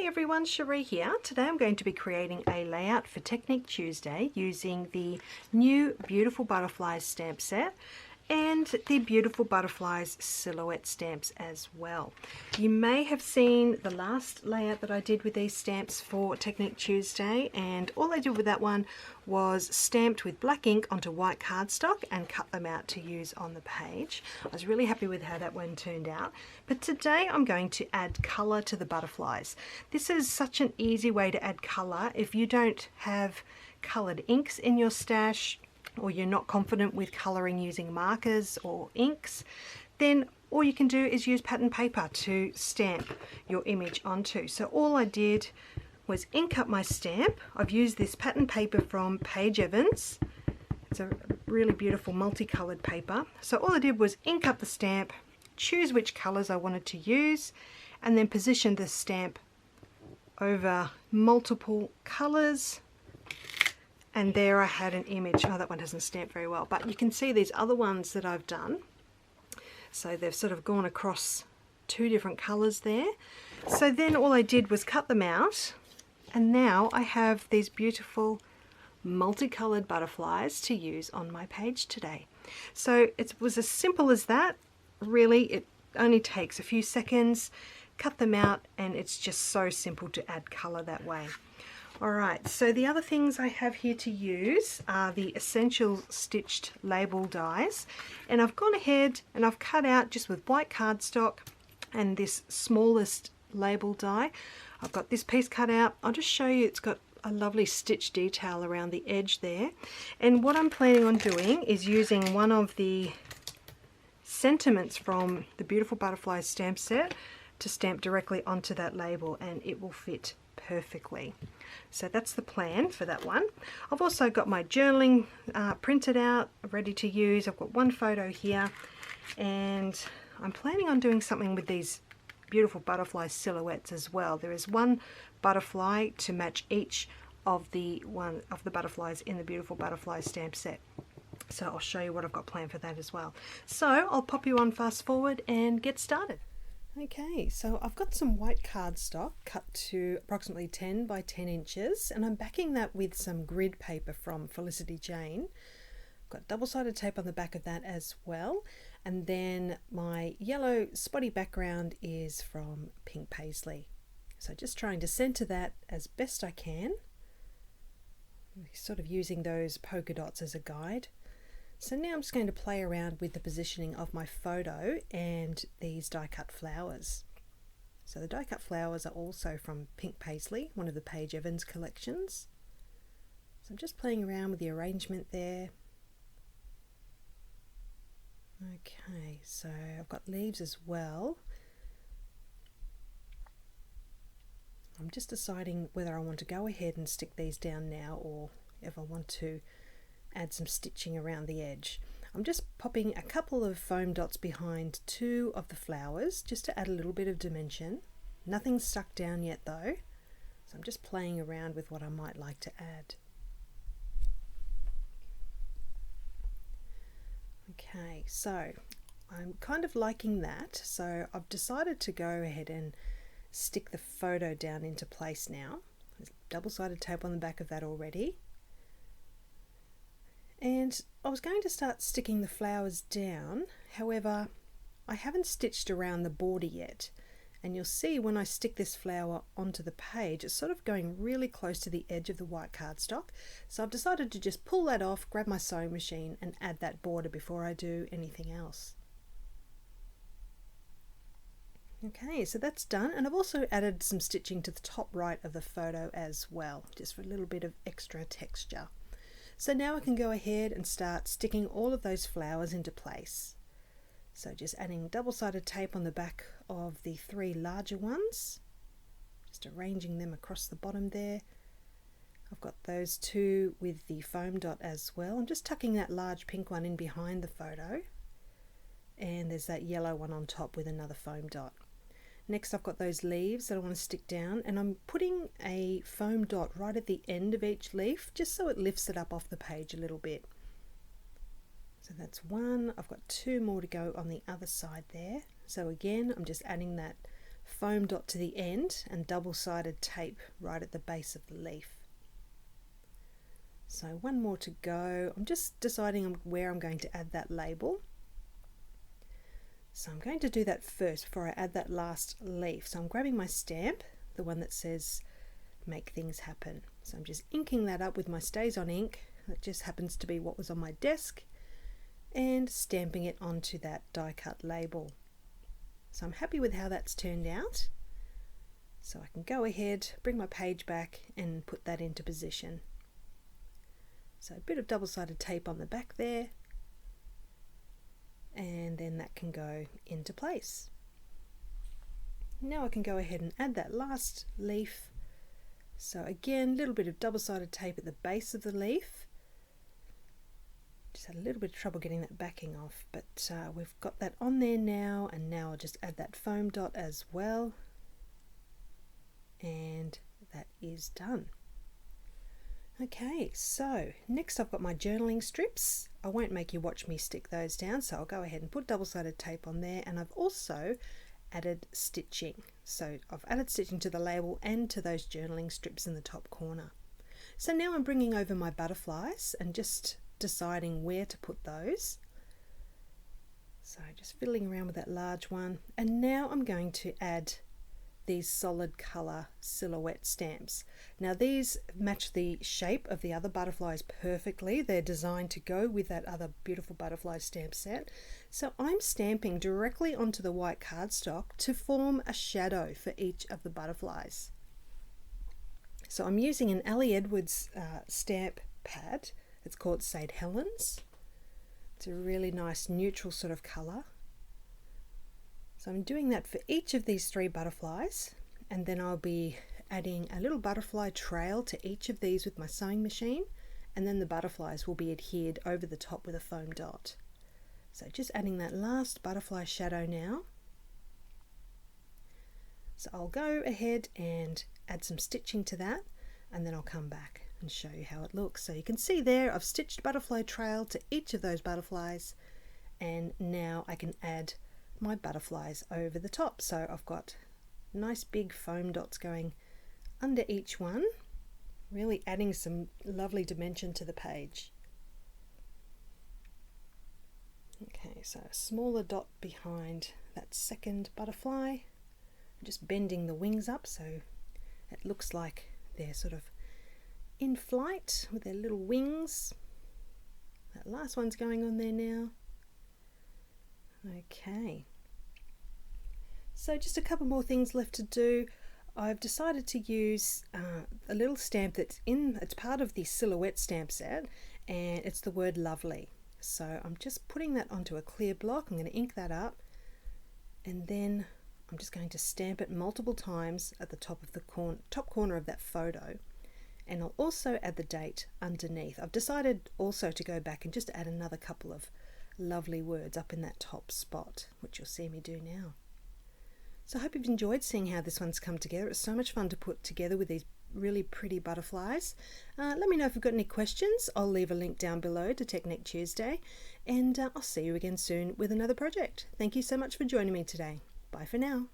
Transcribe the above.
everyone, Sheree here. Today I'm going to be creating a layout for Technique Tuesday using the new Beautiful Butterflies stamp set and the Beautiful Butterflies silhouette stamps as well. You may have seen the last layout that I did with these stamps for Technique Tuesday, and all I did with that one was stamped with black ink onto white cardstock and cut them out to use on the page. I was really happy with how that one turned out, but today I'm going to add colour to the butterflies. This is such an easy way to add colour if you don't have coloured inks in your stash, or you're not confident with colouring using markers or inks. Then all you can do is use pattern paper to stamp your image onto. So all I did was ink up my stamp. I've used this pattern paper from Paige Evans. It's a really beautiful multicoloured paper. So all I did was ink up the stamp, choose which colours I wanted to use, and then position the stamp over multiple colours. And there I had an image. Oh, that one doesn't stamp very well, but you can see these other ones that I've done. So they've sort of gone across two different colours there. So then all I did was cut them out, and now I have these beautiful multicoloured butterflies to use on my page today. So it was as simple as that. Really, it only takes a few seconds, cut them out, and it's just so simple to add colour that way. Alright, so the other things I have here to use are the Essential Stitched Label dies, and I've gone ahead and I've cut out just with white cardstock and this smallest label die. I've got this piece cut out. I'll just show you, it's got a lovely stitch detail around the edge there, and what I'm planning on doing is using one of the sentiments from the Beautiful Butterflies stamp set to stamp directly onto that label, and it will fit perfectly. So that's the plan for that one. I've also got my journaling printed out, ready to use. I've got one photo here, and I'm planning on doing something with these beautiful butterfly silhouettes as well. There is one butterfly to match each of the butterflies in the Beautiful Butterfly stamp set. So I'll show you what I've got planned for that as well. So I'll pop you on fast forward and get started. Okay, so I've got some white cardstock cut to approximately 10 by 10 inches, and I'm backing that with some grid paper from Felicity Jane. I've got double-sided tape on the back of that as well, and then my yellow spotty background is from Pink Paisley. So just trying to center that as best I can, sort of using those polka dots as a guide. So now I'm just going to play around with the positioning of my photo and these die cut flowers. So the die cut flowers are also from Pink Paisley, one of the Paige Evans collections. So I'm just playing around with the arrangement there. Okay, so I've got leaves as well. I'm just deciding whether I want to go ahead and stick these down now, or if I want to add some stitching around the edge. I'm just popping a couple of foam dots behind two of the flowers just to add a little bit of dimension. Nothing's stuck down yet though, so I'm just playing around with what I might like to add. Okay, so I'm kind of liking that, so I've decided to go ahead and stick the photo down into place now. There's double-sided tape on the back of that already. And I was going to start sticking the flowers down, however I haven't stitched around the border yet, and you'll see when I stick this flower onto the page it's sort of going really close to the edge of the white cardstock, so I've decided to just pull that off, grab my sewing machine and add that border before I do anything else. Okay, so that's done, and I've also added some stitching to the top right of the photo as well, just for a little bit of extra texture. So now I can go ahead and start sticking all of those flowers into place. So just adding double-sided tape on the back of the three larger ones, just arranging them across the bottom there. I've got those two with the foam dot as well. I'm just tucking that large pink one in behind the photo, and there's that yellow one on top with another foam dot. Next I've got those leaves that I want to stick down, and I'm putting a foam dot right at the end of each leaf just so it lifts it up off the page a little bit. So that's one. I've got two more to go on the other side there. So again I'm just adding that foam dot to the end and double-sided tape right at the base of the leaf. So one more to go. I'm just deciding where I'm going to add that label. So I'm going to do that first before I add that last leaf. So I'm grabbing my stamp, the one that says make things happen. So I'm just inking that up with my Stays On ink. That just happens to be what was on my desk, and stamping it onto that die cut label. So I'm happy with how that's turned out. So I can go ahead, bring my page back and put that into position. So a bit of double-sided tape on the back there, and then that can go into place. Now I can go ahead and add that last leaf. So again, a little bit of double-sided tape at the base of the leaf. Just had a little bit of trouble getting that backing off, but we've got that on there now, and now I'll just add that foam dot as well, and that is done. Okay, so next I've got my journaling strips. I won't make you watch me stick those down, so I'll go ahead and put double-sided tape on there, and I've also added stitching. So I've added stitching to the label and to those journaling strips in the top corner. So now I'm bringing over my butterflies and just deciding where to put those. So just fiddling around with that large one, and now I'm going to add these solid color silhouette stamps. Now these match the shape of the other butterflies perfectly. They're designed to go with that other beautiful butterfly stamp set. So I'm stamping directly onto the white cardstock to form a shadow for each of the butterflies. So I'm using an Ellie Edwards stamp pad. It's called St. Helens. It's a really nice neutral sort of color. So I'm doing that for each of these 3 butterflies, and then I'll be adding a little butterfly trail to each of these with my sewing machine, and then the butterflies will be adhered over the top with a foam dot. So just adding that last butterfly shadow now. So I'll go ahead and add some stitching to that, and then I'll come back and show you how it looks. So you can see there I've stitched butterfly trail to each of those butterflies, and now I can add my butterflies over the top. So I've got nice big foam dots going under each one, really adding some lovely dimension to the page. Okay, so a smaller dot behind that second butterfly, just bending the wings up so it looks like they're sort of in flight with their little wings. That last one's going on there now. Okay, so just a couple more things left to do. I've decided to use a little stamp it's part of the silhouette stamp set, and it's the word lovely. So I'm just putting that onto a clear block. I'm going to ink that up, and then I'm just going to stamp it multiple times at the top of the top corner of that photo, and I'll also add the date underneath. I've decided also to go back and just add another couple of lovely words up in that top spot, which you'll see me do now. So I hope you've enjoyed seeing how this one's come together. It's so much fun to put together with these really pretty butterflies. Let me know if you've got any questions. I'll leave a link down below to Technique Tuesday, and I'll see you again soon with another project. Thank you so much for joining me today. Bye for now.